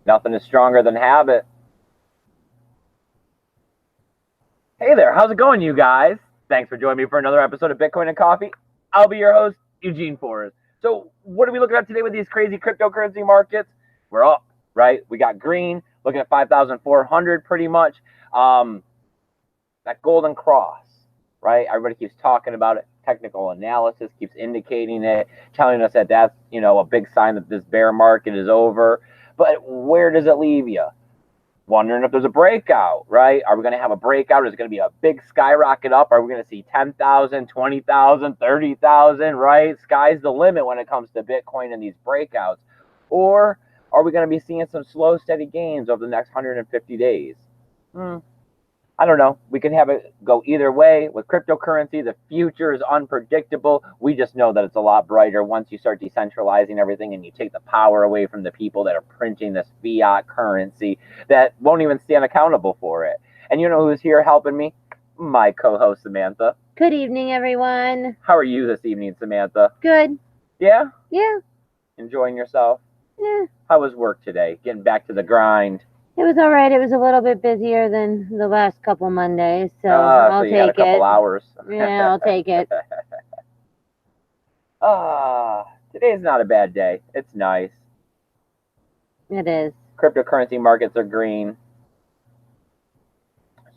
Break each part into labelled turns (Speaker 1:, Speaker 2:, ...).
Speaker 1: Nothing is stronger than habit. Hey there, how's it going, you guys? Thanks for joining me for another episode of Bitcoin and Coffee. I'll be your host, Eugene Samantha. So what are we looking at today with these crazy cryptocurrency markets? We're up, right? We got green, looking at 5,400 pretty much. That golden cross, right? Everybody keeps talking about it. Technical analysis keeps indicating it, telling us that that's, a big sign that this bear market is over. But where does it leave you? Wondering if there's a breakout, right? Are we going to have a breakout? Is it going to be a big skyrocket up? Are we going to see 10,000, 20,000, 30,000, right? Sky's the limit when it comes to Bitcoin and these breakouts. Or are we going to be seeing some slow, steady gains over the next 150 days? I don't know. We can have it go either way. With cryptocurrency, the future is unpredictable. We just know that it's a lot brighter once you start decentralizing everything and you take the power away from the people that are printing this fiat currency that won't even stand accountable for it. And you know who's here helping me? My co-host, Samantha.
Speaker 2: Good evening, everyone.
Speaker 1: How are you this evening, Samantha?
Speaker 2: Good.
Speaker 1: Yeah?
Speaker 2: Yeah.
Speaker 1: Enjoying yourself?
Speaker 2: Yeah.
Speaker 1: How was work today? Getting back to the grind?
Speaker 2: It was all right. It was a little bit busier than the last couple Mondays, so I'll
Speaker 1: you
Speaker 2: take
Speaker 1: had a couple hours.
Speaker 2: Yeah, I'll take it.
Speaker 1: Today's not a bad day. It's nice.
Speaker 2: It is.
Speaker 1: Cryptocurrency markets are green.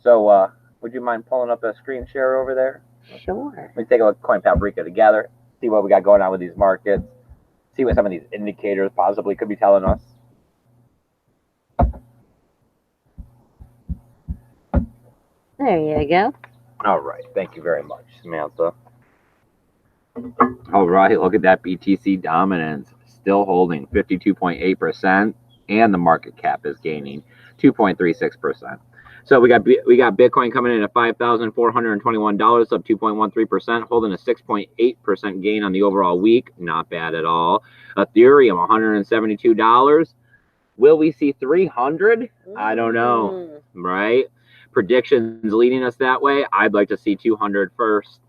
Speaker 1: So, would you mind pulling up a screen share over there?
Speaker 2: Sure.
Speaker 1: Let's take a look at Coin Paprika together, see what we got going on with these markets, see what some of these indicators possibly could be telling us.
Speaker 2: There you go.
Speaker 1: All right. Thank you very much, Samantha. All right. Look at that BTC dominance. Still holding 52.8%, and the market cap is gaining 2.36%. So we got Bitcoin coming in at $5,421, up 2.13%, holding a 6.8% gain on the overall week. Not bad at all. Ethereum, $172. Will we see 300? I don't know. Right? Predictions leading us that way. I'd like to see 200 first.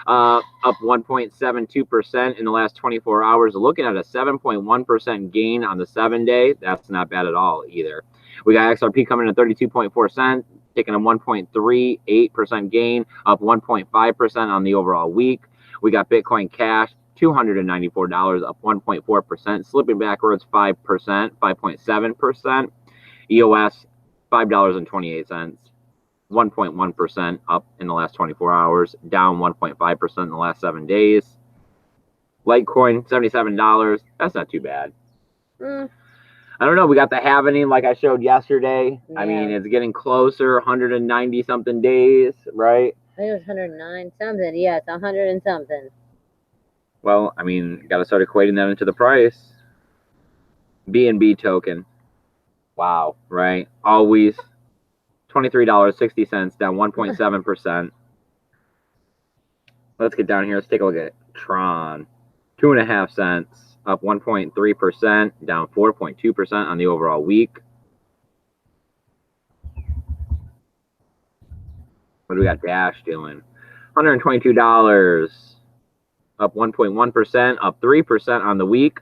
Speaker 1: Up 1.72% in the last 24 hours. Looking at a 7.1% gain on the 7-day. That's not bad at all either. We got XRP coming in at 32.4 cents, taking a 1.38% gain, up 1.5% on the overall week. We got Bitcoin Cash, $294, up 1.4%, slipping backwards 5%, 5.7%. EOS, $5.28. 1.1% up in the last 24 hours, down 1.5% in the last 7 days. Litecoin, $77. That's not too bad. I don't know. We got the halvening like I showed yesterday. Yeah. I mean, it's getting closer, 190 something days, right?
Speaker 2: I think it was 109 something. Yeah, it's 100 and something.
Speaker 1: Well, I mean, got to start equating that into the price. BNB token. Wow, right? Always $23.60, down 1.7%. Let's get down here. Let's take a look at Tron. 2.5 cents, up 1.3%, down 4.2% on the overall week. What do we got Dash doing? $122, up 1.1%, up 3% on the week.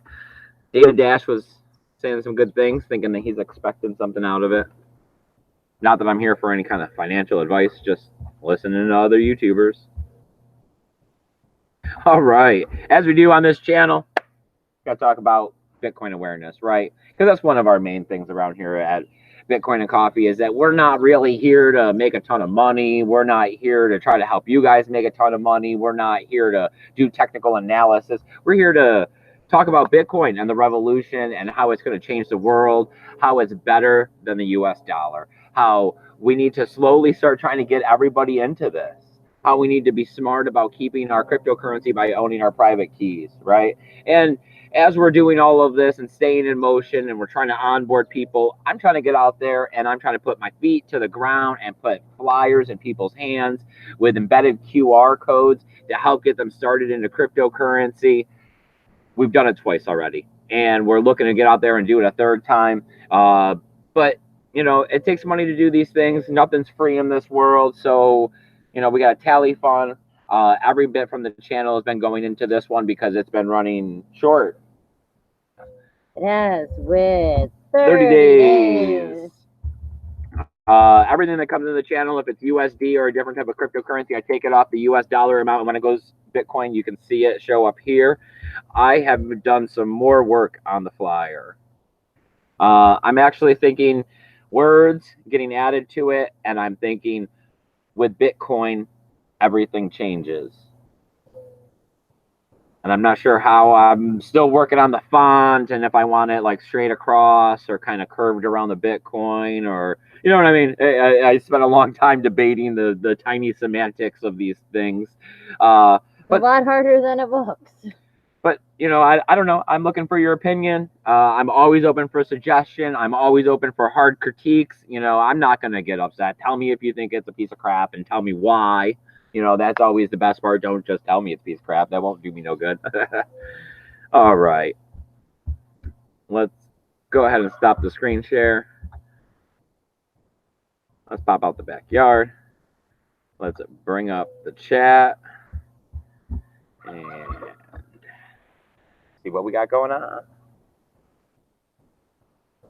Speaker 1: David Dash was saying some good things, thinking that he's expecting something out of it. Not that I'm here for any kind of financial advice, just listening to other YouTubers. All right. As we do on this channel, got to talk about Bitcoin awareness, right? Because that's one of our main things around here at Bitcoin and Coffee is that we're not really here to make a ton of money. We're not here to try to help you guys make a ton of money. We're not here to do technical analysis. We're here to talk about Bitcoin and the revolution and how it's going to change the world, how it's better than the US dollar, how we need to slowly start trying to get everybody into this, how we need to be smart about keeping our cryptocurrency by owning our private keys, right? And as we're doing all of this and staying in motion and we're trying to onboard people, I'm trying to get out there and I'm trying to put my feet to the ground and put flyers in people's hands with embedded QR codes to help get them started into cryptocurrency. We've done it twice already, and we're looking to get out there and do it a third time. But, you know, it takes money to do these things. Nothing's free in this world. So, you know, we got a tally fund. Every bit from the channel has been going into this one because it's been running short.
Speaker 2: Yes, with
Speaker 1: 30 days. Everything that comes into the channel, if it's USD or a different type of cryptocurrency, I take it off the US dollar amount. And when it goes Bitcoin, you can see it show up here. I have done some more work on the flyer. I'm actually thinking words getting added to it, and I'm thinking with Bitcoin, everything changes. And I'm not sure how. I'm still working on the font and if I want it like straight across or kind of curved around the Bitcoin, or you know what I mean. I spent a long time debating the tiny semantics of these things.
Speaker 2: But a lot harder than it looks.
Speaker 1: But you know, I don't know. I'm looking for your opinion. I'm always open for suggestion. I'm always open for hard critiques. You know, I'm not gonna get upset. Tell me if you think it's a piece of crap and tell me why. You know, that's always the best part. Don't just tell me it's a piece of crap. That won't do me no good. All right. Let's go ahead and stop the screen share. Let's pop out the backyard. Let's bring up the chat and see what we got going on.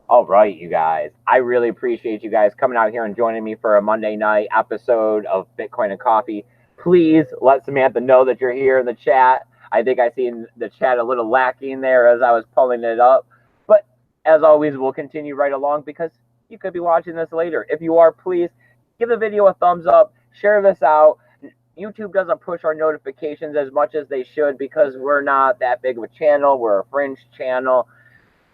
Speaker 1: All right, you guys. I really appreciate you guys coming out here and joining me for a Monday night episode of Bitcoin and Coffee. Please let Samantha know that you're here in the chat. I think I seen the chat a little lacking there as I was pulling it up. But as always, we'll continue right along because you could be watching this later. If you are, please give the video a thumbs up. Share this out. YouTube doesn't push our notifications as much as they should because we're not that big of a channel. We're a fringe channel.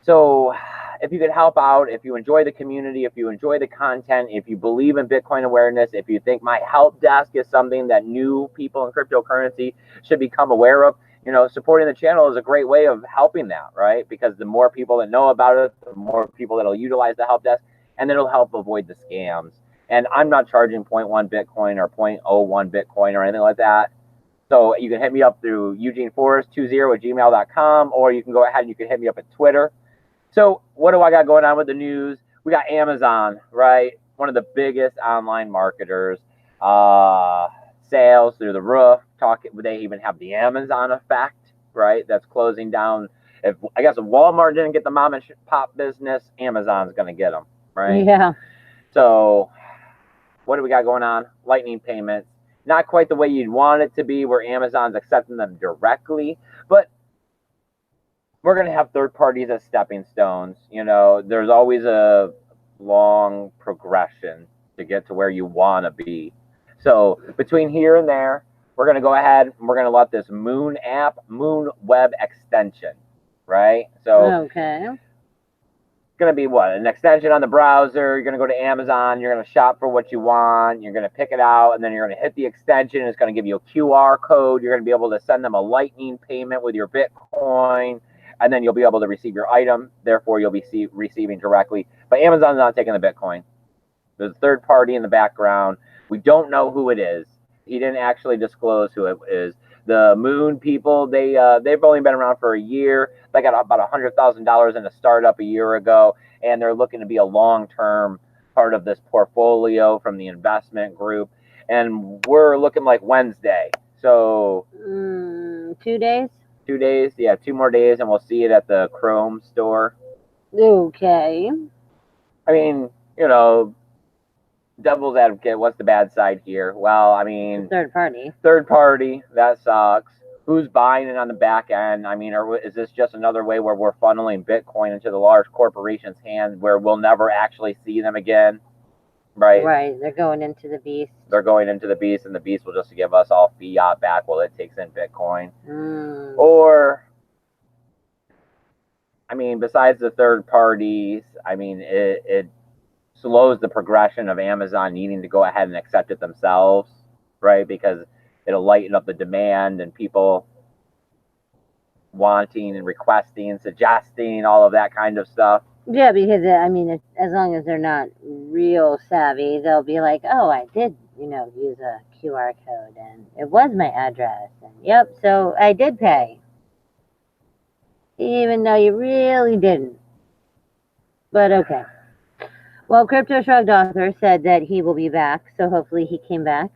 Speaker 1: So if you could help out, if you enjoy the community, if you enjoy the content, if you believe in Bitcoin awareness, if you think my help desk is something that new people in cryptocurrency should become aware of, you know, supporting the channel is a great way of helping that, right? Because the more people that know about it, the more people that'll utilize the help desk, and it'll help avoid the scams. And I'm not charging 0.1 Bitcoin or 0.01 Bitcoin or anything like that. So you can hit me up through eugeneforrest20@gmail.com, or you can go ahead and you can hit me up at Twitter. So what do I got going on with the news? We got Amazon, right? One of the biggest online marketers. Sales through the roof. They even have the Amazon effect, right? That's closing down. If Walmart didn't get the mom and pop business, Amazon's going to get them, right?
Speaker 2: Yeah.
Speaker 1: So what do we got going on? Lightning payments. Not quite the way you'd want it to be where Amazon's accepting them directly, but we're going to have third parties as stepping stones. You know, there's always a long progression to get to where you want to be. So between here and there, we're going to go ahead and we're going to let this Moon app, Moon web extension, right? So
Speaker 2: okay.
Speaker 1: It's going to be what? An extension on the browser. You're going to go to Amazon. You're going to shop for what you want. You're going to pick it out, and then you're going to hit the extension. It's going to give you a QR code. You're going to be able to send them a lightning payment with your Bitcoin, and then you'll be able to receive your item. Therefore, you'll be receiving directly. But Amazon's not taking the Bitcoin. There's a third party in the background. We don't know who it is. He didn't actually disclose who it is. The Moon people, they've only been around for a year. They got about $100,000 in a startup a year ago, and they're looking to be a long-term part of this portfolio from the investment group. And we're looking like Wednesday. So
Speaker 2: 2 days?
Speaker 1: 2 days, yeah, 2 more days, and we'll see it at the Chrome store.
Speaker 2: Okay.
Speaker 1: I mean, you know, devil's advocate, what's the bad side here? Well, I mean,
Speaker 2: third party,
Speaker 1: that sucks. Who's buying it on the back end? I mean, is this just another way where we're funneling Bitcoin into the large corporations' hands where we'll never actually see them again? Right?
Speaker 2: Right. They're going into the beast.
Speaker 1: They're going into the beast, and the beast will just give us all fiat back while it takes in Bitcoin. Or, I mean, besides the third parties, I mean, it slows the progression of Amazon needing to go ahead and accept it themselves, right? Because it'll lighten up the demand and people wanting and requesting, suggesting, all of that kind of stuff.
Speaker 2: Yeah, because I mean, as long as they're not real savvy, they'll be like, "Oh, I did, use a QR code, and it was my address, and yep, so I did pay, even though you really didn't." But okay. Well, Crypto Shrugged author said that he will be back, so hopefully he came back.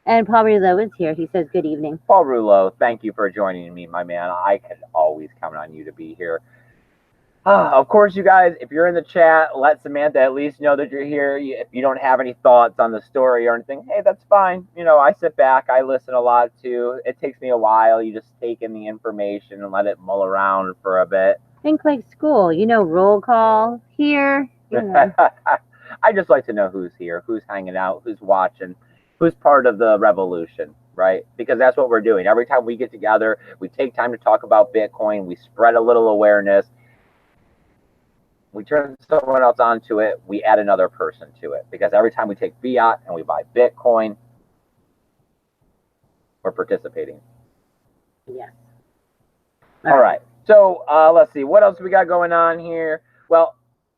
Speaker 2: And Paul Rouleau is here. He says, good evening.
Speaker 1: Paul Rouleau, thank you for joining me, my man. I could always count on you to be here. Of course, you guys, if you're in the chat, let Samantha at least know that you're here. If you don't have any thoughts on the story or anything, hey, that's fine. I sit back, I listen a lot too. It takes me a while. You just take in the information and let it mull around for a bit.
Speaker 2: Think like school, roll call here.
Speaker 1: I just like to know who's here, who's hanging out, who's watching, who's part of the revolution, right? Because that's what we're doing. Every time we get together, we take time to talk about Bitcoin, we spread a little awareness. We turn someone else onto it, we add another person to it. Because every time we take fiat and we buy Bitcoin, we're participating.
Speaker 2: Yes.
Speaker 1: All right. So let's see. What else we got going on here? Well,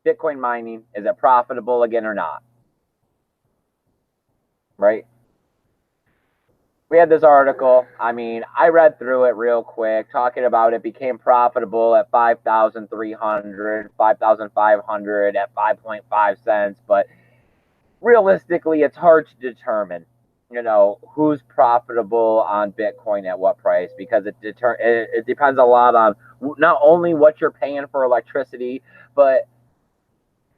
Speaker 1: Bitcoin mining, is it profitable again or not? Right? We had this article. I read through it real quick, talking about it became profitable at 5,300, 5,500 at 5.5 cents. But realistically, it's hard to determine, who's profitable on Bitcoin at what price, because it depends a lot on not only what you're paying for electricity, but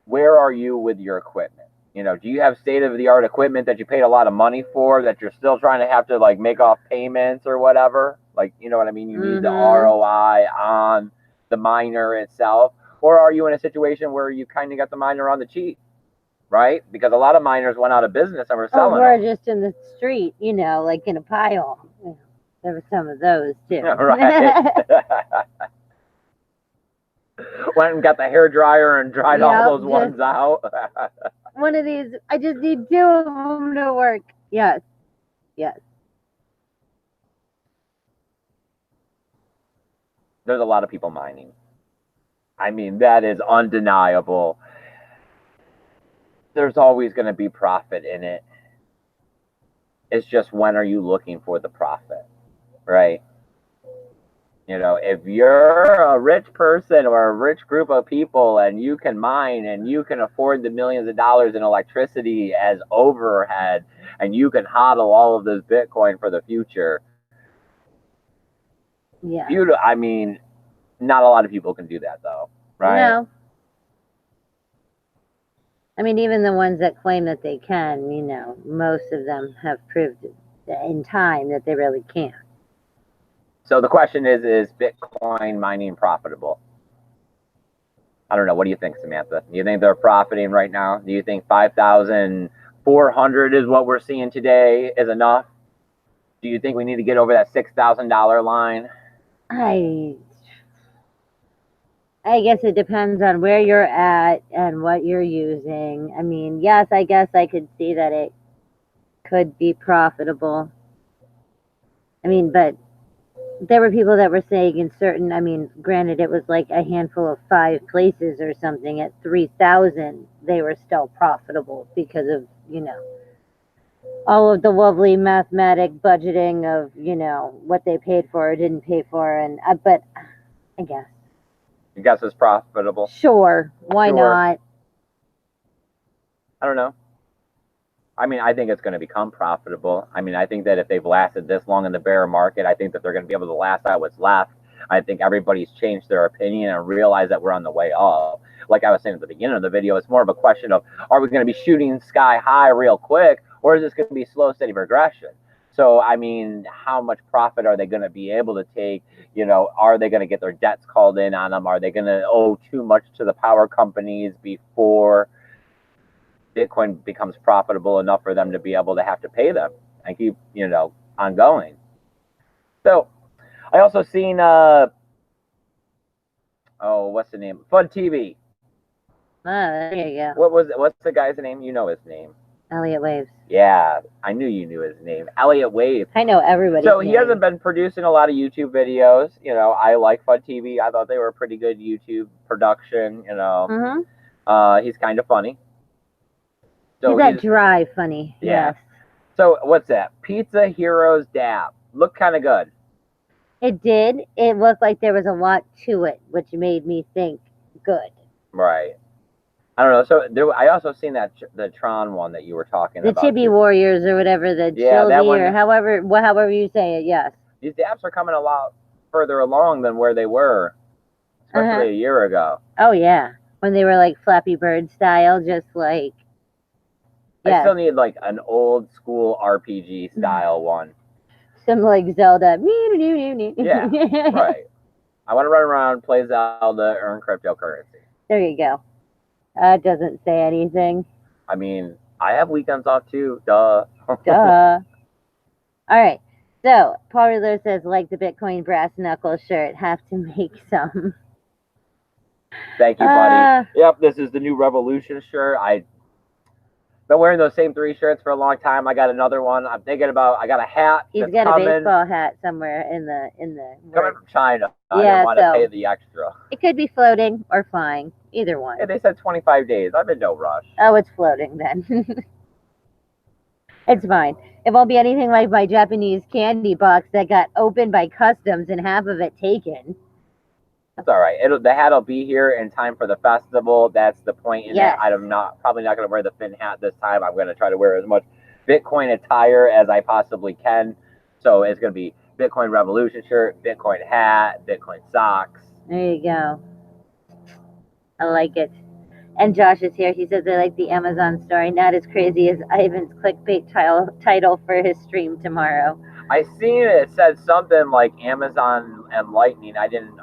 Speaker 1: where are you with your equipment? Do you have state-of-the-art equipment that you paid a lot of money for that you're still trying to have to make off payments or whatever? You know what I mean? You need the ROI on the miner itself. Or are you in a situation where you kind of got the miner on the cheap, right? Because a lot of miners went out of business and were selling
Speaker 2: we're
Speaker 1: them.
Speaker 2: just in the street, like in a pile. There were some of those too.
Speaker 1: Right. Went and got the hair dryer and dried all those ones out.
Speaker 2: One of these, I just need 2 of them to work. Yes.
Speaker 1: There's a lot of people mining. That is undeniable. There's always going to be profit in it. It's just, when are you looking for the profit, right? If you're a rich person or a rich group of people and you can mine and you can afford the millions of dollars in electricity as overhead and you can hodl all of this Bitcoin for the future.
Speaker 2: Yeah.
Speaker 1: Not a lot of people can do that though, right?
Speaker 2: No. Even the ones that claim that they can, most of them have proved in time that they really can't.
Speaker 1: So the question is Bitcoin mining profitable? I don't know. What do you think, Samantha? Do you think they're profiting right now? Do you think 5,400 is what we're seeing today is enough? Do you think we need to get over that $6,000 line?
Speaker 2: I guess it depends on where you're at and what you're using. Yes, I guess I could see that it could be profitable. But there were people that were saying in certain, granted it was like a handful of 5 places or something, at 3,000 they were still profitable because of, all of the lovely mathematic budgeting of, what they paid for or didn't pay for. And but I guess.
Speaker 1: You guess it's profitable?
Speaker 2: Sure. Why not?
Speaker 1: I don't know. I think it's going to become profitable. I think that if they've lasted this long in the bear market, I think that they're going to be able to last out what's left. I think everybody's changed their opinion and realized that we're on the way up. Like I was saying at the beginning of the video, it's more of a question of, are we going to be shooting sky high real quick, or is this going to be slow, steady progression? So, how much profit are they going to be able to take? Are they going to get their debts called in on them? Are they going to owe too much to the power companies before Bitcoin becomes profitable enough for them to be able to have to pay them and keep, ongoing? So I also seen, what's the name? Fun TV.
Speaker 2: There you go.
Speaker 1: What's the guy's name? You know his name.
Speaker 2: Elliot Waves.
Speaker 1: Yeah, I knew you knew his name. Elliot Waves.
Speaker 2: I know everybody.
Speaker 1: So he hasn't been producing a lot of YouTube videos. I like Fun TV. I thought they were a pretty good YouTube production. He's kind of funny.
Speaker 2: So he's that dry funny.
Speaker 1: Yeah.
Speaker 2: Yes.
Speaker 1: So what's that? Pizza Heroes Dab. Looked kind of good.
Speaker 2: It did. It looked like there was a lot to it, which made me think good.
Speaker 1: Right. I don't know. So I also seen the Tron one that you were talking about.
Speaker 2: The Chibi Warriors or whatever, the Chilby or however you say it. Yes.
Speaker 1: These dabs are coming a lot further along than where they were. especially a year ago.
Speaker 2: Oh yeah, when they were like Flappy Bird style, just like
Speaker 1: I still need like an old school RPG style one.
Speaker 2: some like Zelda.
Speaker 1: Yeah, right. I want to run around, play Zelda, earn cryptocurrency.
Speaker 2: There you go. That doesn't say anything.
Speaker 1: I mean, I have weekends off too. Duh.
Speaker 2: Duh. All right. So Paul Riddler says, like the Bitcoin brass knuckle shirt, have to make some.
Speaker 1: Thank you, buddy. Yep, this is the new Revolution shirt. I've been wearing those same 3 shirts for a long time. I got another one. I'm thinking about. I got a hat.
Speaker 2: He's got a baseball hat somewhere in the.
Speaker 1: Coming from China. I didn't want to pay the extra.
Speaker 2: It could be floating or flying. Either one.
Speaker 1: Yeah, they said 25 days. I'm in no rush.
Speaker 2: Oh, it's floating then. It's fine. It won't be anything like my Japanese candy box that got opened by customs and half of it taken.
Speaker 1: That's all right. The hat will be here in time for the festival. That's the point. Yes. I'm probably not going to wear the Finn hat this time. I'm going to try to wear as much Bitcoin attire as I possibly can. So it's going to be Bitcoin Revolution shirt, Bitcoin hat, Bitcoin socks.
Speaker 2: There you go. I like it. And Josh is here. He says, I like the Amazon story. Not as crazy as Ivan's clickbait title for his stream tomorrow.
Speaker 1: I seen it said something like Amazon and Lightning. I don't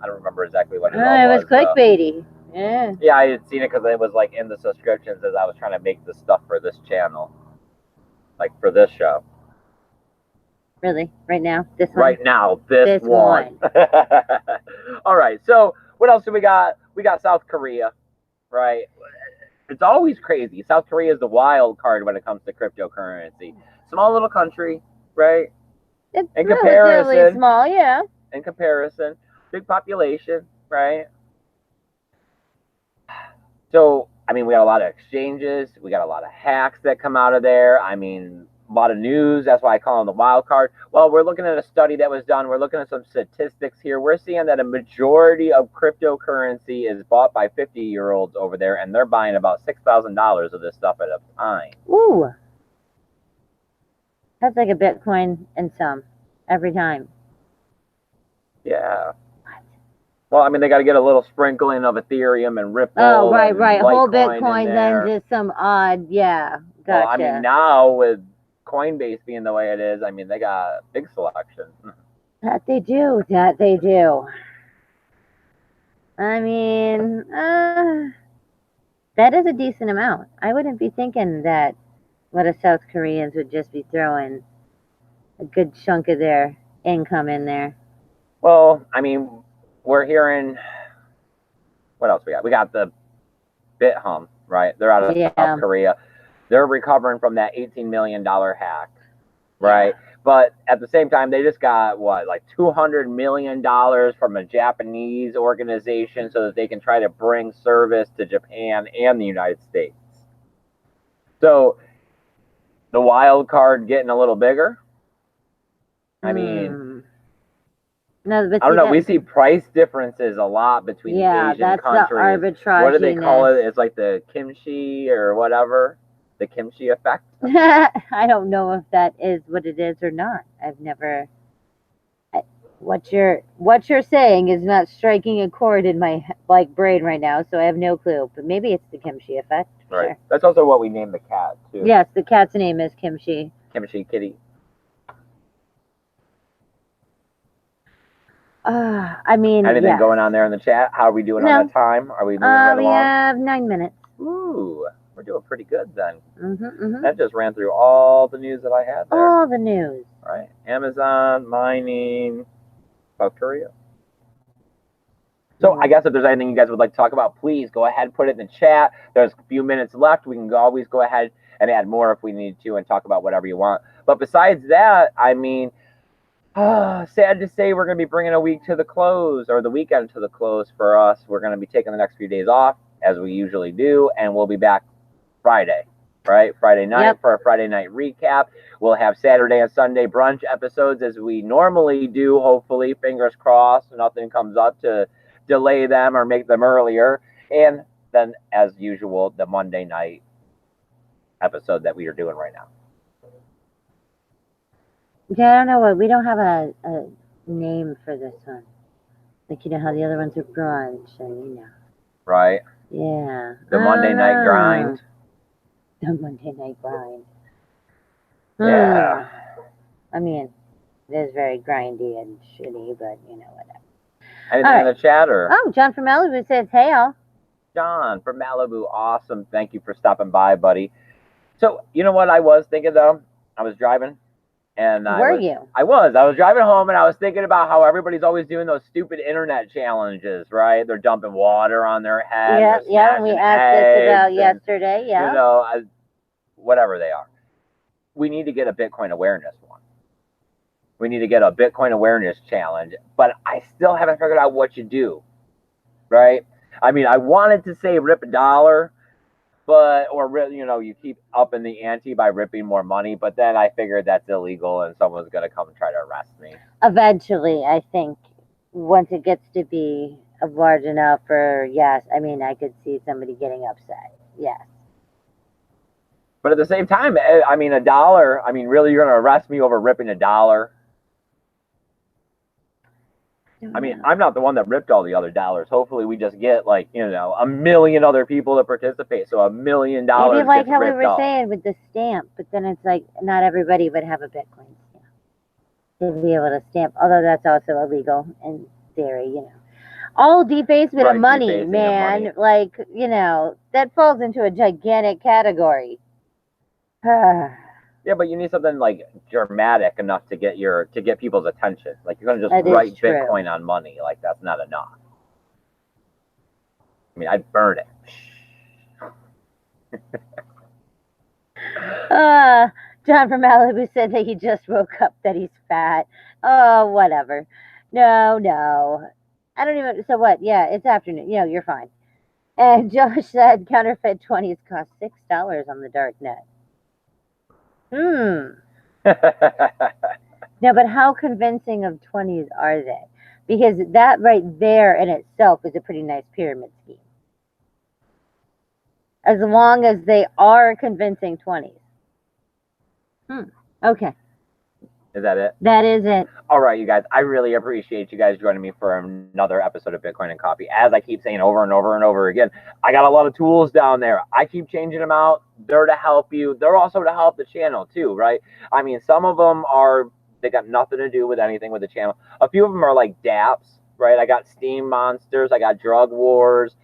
Speaker 1: remember exactly what it was.
Speaker 2: It was clickbaity. Yeah.
Speaker 1: Yeah, I had seen it because it was like in the subscriptions as I was trying to make the stuff for this channel. Like for this show.
Speaker 2: Really? Right now? This one?
Speaker 1: Right now, this one. All right. So what else do we got? We got South Korea. Right. It's always crazy. South Korea is the wild card when it comes to cryptocurrency. Small little country, right?
Speaker 2: It's relatively small, yeah.
Speaker 1: In comparison, big population, right? So, I mean, we got a lot of exchanges. We got a lot of hacks that come out of there. I mean, a lot of news. That's why I call them the wild card. Well, we're looking at a study that was done. We're looking at some statistics here. We're seeing that a majority of cryptocurrency is bought by 50-year-olds over there, and they're buying about $6,000 of this stuff at a time.
Speaker 2: Ooh. That's like a Bitcoin and some every time.
Speaker 1: Yeah. Well, I mean, they got to get a little sprinkling of Ethereum and Ripple.
Speaker 2: Oh, right. Whole Bitcoin, then just some odd, yeah. Gotcha.
Speaker 1: Well, I mean, now with Coinbase being the way it is, I mean, they got a big selection.
Speaker 2: That they do. I mean, that is a decent amount. I wouldn't be thinking that a lot of South Koreans would just be throwing a good chunk of their income in there.
Speaker 1: Well, I mean, we're hearing, what else we got? We got the BitHum, right? They're out of South Korea. They're recovering from that $18 million hack, right? Yeah. But at the same time, they just got, like $200 million from a Japanese organization so that they can try to bring service to Japan and the United States. So the wild card getting a little bigger. I mean,
Speaker 2: no, but
Speaker 1: I don't know. We see price differences a lot between Asian countries.
Speaker 2: Yeah, that's the arbitrage.
Speaker 1: What do they call it? It's like the kimchi or whatever. The kimchi effect?
Speaker 2: I don't know if that is what it is or not. I've never. What you're saying is not striking a chord in my brain right now, so I have no clue. But maybe it's the kimchi effect.
Speaker 1: Right.
Speaker 2: Sure.
Speaker 1: That's also what we named the cat too.
Speaker 2: Yes, the cat's name is Kimchi.
Speaker 1: Kimchi Kitty.
Speaker 2: I mean,
Speaker 1: anything going on there in the chat? How are we doing on that time? Are we moving right along?
Speaker 2: We have 9 minutes.
Speaker 1: Ooh. We're doing pretty good then. That just ran through all the news that I had there.
Speaker 2: All the news.
Speaker 1: Right. Amazon, mining, South Korea. So I guess if there's anything you guys would like to talk about, please go ahead and put it in the chat. There's a few minutes left. We can always go ahead and add more if we need to and talk about whatever you want. But besides that, I mean, sad to say we're going to be bringing a week to the close, or the weekend to the close for us. We're going to be taking the next few days off, as we usually do, and we'll be back Friday, right? Friday night for a Friday night recap. We'll have Saturday and Sunday brunch episodes as we normally do, hopefully. Fingers crossed, nothing comes up to delay them or make them earlier. And then, as usual, the Monday night episode that we are doing right now.
Speaker 2: Yeah, I don't know what. We don't have a name for this one. Like, you know how the other ones are brunch and, you know.
Speaker 1: Right?
Speaker 2: Yeah.
Speaker 1: The Monday night grind.
Speaker 2: The Monday night grind.
Speaker 1: Yeah.
Speaker 2: I mean, it is very grindy and shitty, but, you know, whatever.
Speaker 1: Anything in the chat or?
Speaker 2: Oh, John from Malibu says, hey, all.
Speaker 1: John from Malibu, awesome. Thank you for stopping by, buddy. So, you know what I was thinking, though? I was driving, and I was driving home, and I was thinking about how everybody's always doing those stupid internet challenges, right? They're dumping water on their head.
Speaker 2: Yeah, we asked this about yesterday, yeah.
Speaker 1: You know, whatever they are. We need to get a Bitcoin awareness one. We need to get a Bitcoin awareness challenge, but I still haven't figured out what you do, right? I mean, I wanted to say rip a dollar, but, or, you know, you keep upping the ante by ripping more money, but then I figured that's illegal and someone's going to come and try to arrest me.
Speaker 2: Eventually, I think, once it gets to be large enough for, yes, I mean, I could see somebody getting upset, yes.
Speaker 1: But at the same time, I mean, a dollar, I mean, really, you're going to arrest me over ripping a dollar? I mean, I'm not the one that ripped all the other dollars. Hopefully, we just get, like, you know, 1 million other people to participate. So $1 million.
Speaker 2: Maybe like how we were saying with the stamp, but then it's like not everybody would have a Bitcoin stamp to be able to stamp. Although that's also illegal in theory, you know. All defacement of money, man. Like, you know, that falls into a gigantic category.
Speaker 1: Yeah, but you need something like dramatic enough to get people's attention. Like, you're gonna just write Bitcoin on money. Like, that's not enough. I mean, I'd burn it.
Speaker 2: John from Malibu said that he just woke up that he's fat. Oh, whatever. No. I don't even. So what? Yeah, it's afternoon. You know, you're fine. And Josh said counterfeit 20s cost $6 on the dark net. No, but how convincing of 20s are they? Because that right there in itself is a pretty nice pyramid scheme. As long as they are convincing 20s. Okay.
Speaker 1: Is that it?
Speaker 2: That is it.
Speaker 1: All right, you guys. I really appreciate you guys joining me for another episode of Bitcoin and Coffee. As I keep saying over and over and over again, I got a lot of tools down there. I keep changing them out. They're to help you. They're also to help the channel too, right? I mean, some of them they got nothing to do with anything with the channel. A few of them are like dApps, right? I got Steam Monsters. I got Drug Wars.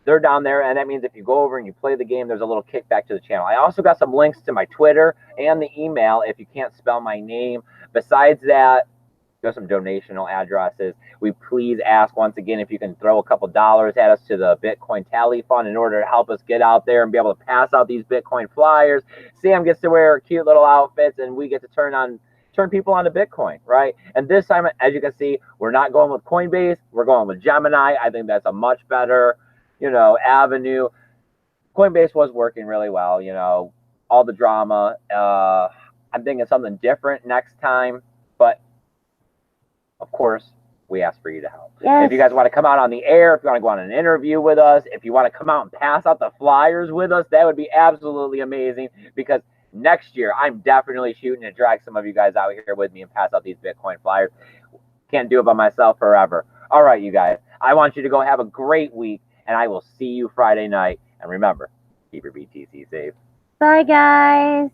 Speaker 1: They're down there, and that means if you go over and you play the game, there's a little kickback to the channel. I also got some links to my Twitter and the email if you can't spell my name. Besides that, there's some donational addresses. We please ask once again if you can throw a couple dollars at us to the Bitcoin Tally Fund in order to help us get out there and be able to pass out these Bitcoin flyers. Sam gets to wear cute little outfits, and we get to turn people onto Bitcoin, right? And this time, as you can see, we're not going with Coinbase. We're going with Gemini. I think that's a much better, you know, avenue. Coinbase was working really well, you know, all the drama. I'm thinking something different next time, but of course, we ask for you to help.
Speaker 2: Yes.
Speaker 1: If you guys want to come out on the air, if you want to go on an interview with us, if you want to come out and pass out the flyers with us, that would be absolutely amazing, because next year, I'm definitely shooting to drag some of you guys out here with me and pass out these Bitcoin flyers. Can't do it by myself forever. All right, you guys, I want you to go have a great week, and I will see you Friday night. And remember, keep your BTC safe.
Speaker 2: Bye, guys.